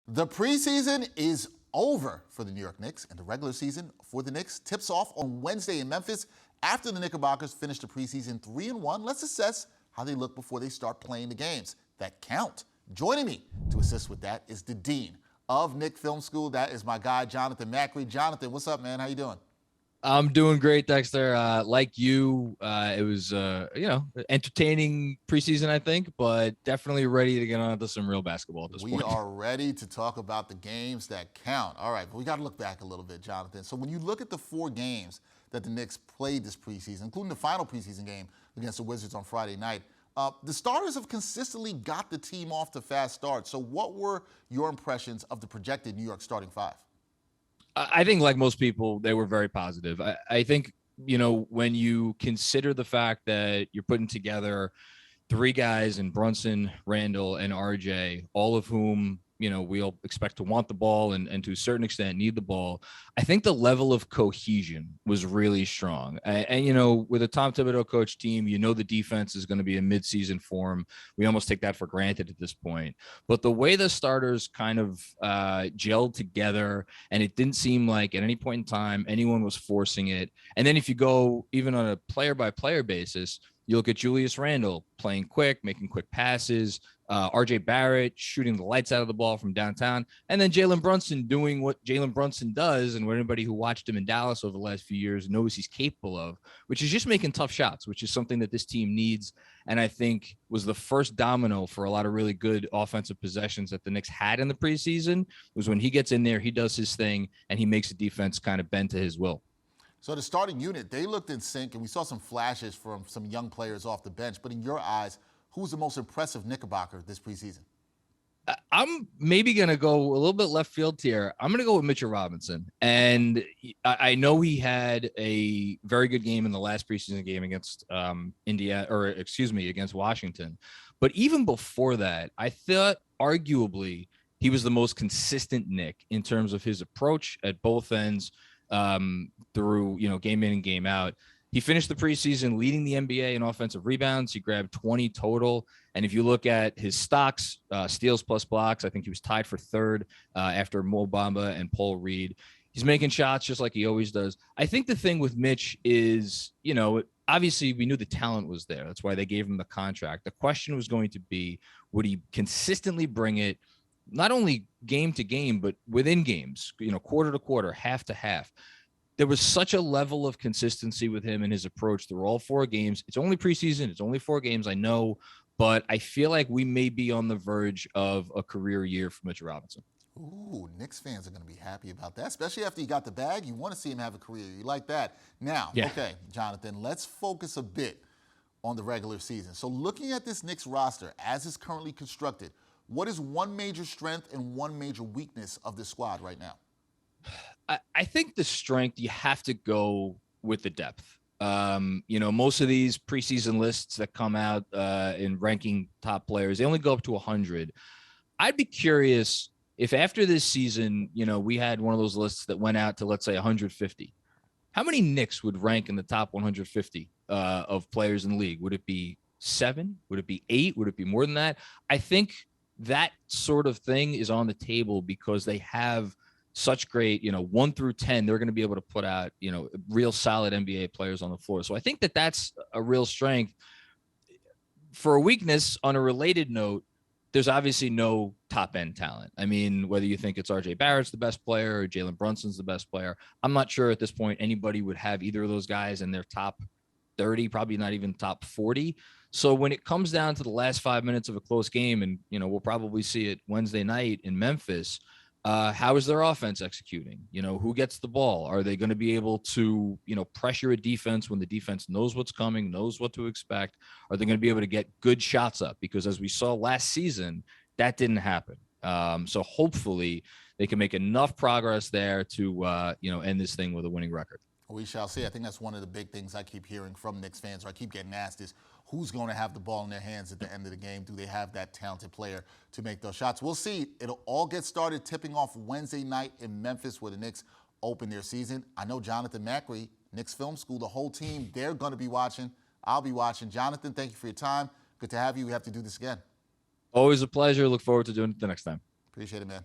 The preseason is over for the New York Knicks, and the regular season for the Knicks tips off on Wednesday in Memphis. After the Knickerbockers finish the preseason 3-1, let's assess how they look before they start playing the games that count. Joining me to assist with that is the dean of Knick Film School. That is my guy, Jonathan Macri. Jonathan, what's up, man? How you doing? I'm doing great, Dexter. Like you, it was entertaining preseason, I think, but definitely ready to get on to some real basketball at this We point. are ready to talk about the games that count. All right, but we got to look back a little bit, Jonathan. So when you look at the 4 games that the Knicks played this preseason, including the final preseason game against the Wizards on Friday night, the starters have consistently got the team off to fast starts. So what were your impressions of the projected New York starting 5? I think, like most people, they were very positive. I think, when you consider the fact that you're putting together 3 guys in Brunson, Randall, and RJ, all of whom, we'll expect to want the ball and to a certain extent need the ball. I think the level of cohesion was really strong. And with a Tom Thibodeau coach team, the defense is going to be in midseason form. We almost take that for granted at this point. But the way the starters kind of gelled together, and it didn't seem like at any point in time anyone was forcing it. And then if you go even on a player-by-player basis, you look at Julius Randle playing quick, making quick passes, RJ Barrett shooting the lights out of the ball from downtown, and then Jalen Brunson doing what Jalen Brunson does and what anybody who watched him in Dallas over the last few years knows he's capable of, which is just making tough shots, which is something that this team needs. And I think was the first domino for a lot of really good offensive possessions that the Knicks had in the preseason was when he gets in there, he does his thing, and he makes the defense kind of bend to his will. So the starting unit, they looked in sync, and we saw some flashes from some young players off the bench. But in your eyes, who's the most impressive Knickerbocker this preseason? I'm maybe going to go a little bit left field here. I'm going to go with Mitchell Robinson. And I know he had a very good game in the last preseason game against against Washington. But even before that, I thought arguably he was the most consistent Knick in terms of his approach at both ends through, game in and game out. He finished the preseason leading the NBA in offensive rebounds. He grabbed 20 total. And if you look at his stocks, steals plus blocks, I think he was tied for third after Mo Bamba and Paul Reed. He's making shots just like he always does. I think the thing with Mitch is, obviously we knew the talent was there. That's why they gave him the contract. The question was going to be, would he consistently bring it, not only game to game, but within games, quarter to quarter, half to half? There was such a level of consistency with him and his approach through all 4 games. It's only preseason. It's only 4 games, I know, but I feel like we may be on the verge of a career year for Mitchell Robinson. Ooh, Knicks fans are going to be happy about that, especially after he got the bag. You want to see him have a career. You like that. Now, Yeah. Okay, Jonathan, let's focus a bit on the regular season. So looking at this Knicks roster as it's currently constructed, what is one major strength and one major weakness of this squad right now? I think the strength, you have to go with the depth. Most of these preseason lists that come out in ranking top players, they only go up to 100. I'd be curious if after this season, we had one of those lists that went out to, let's say, 150. How many Knicks would rank in the top 150 of players in the league? Would it be 7? Would it be 8? Would it be more than that? I think that sort of thing is on the table because they have such great, 1 through 10, they're going to be able to put out, real solid NBA players on the floor. So I think that that's a real strength. For a weakness, on a related note, there's obviously no top end talent. I mean, whether you think it's RJ Barrett's the best player or Jalen Brunson's the best player, I'm not sure at this point anybody would have either of those guys in their top 30, probably not even top 40. So when it comes down to the last 5 minutes of a close game, and, we'll probably see it Wednesday night in Memphis, how is their offense executing? Who gets the ball? Are they going to be able to, pressure a defense when the defense knows what's coming, knows what to expect? Are they going to be able to get good shots up? Because as we saw last season, that didn't happen. So hopefully they can make enough progress there to, end this thing with a winning record. We shall see. I think that's one of the big things I keep hearing from Knicks fans, or I keep getting asked, is who's going to have the ball in their hands at the end of the game? Do they have that talented player to make those shots? We'll see. It'll all get started tipping off Wednesday night in Memphis where the Knicks open their season. I know Jonathan Macri, Knicks Film School, the whole team, they're going to be watching. I'll be watching. Jonathan, thank you for your time. Good to have you. We have to do this again. Always a pleasure. Look forward to doing it the next time. Appreciate it, man.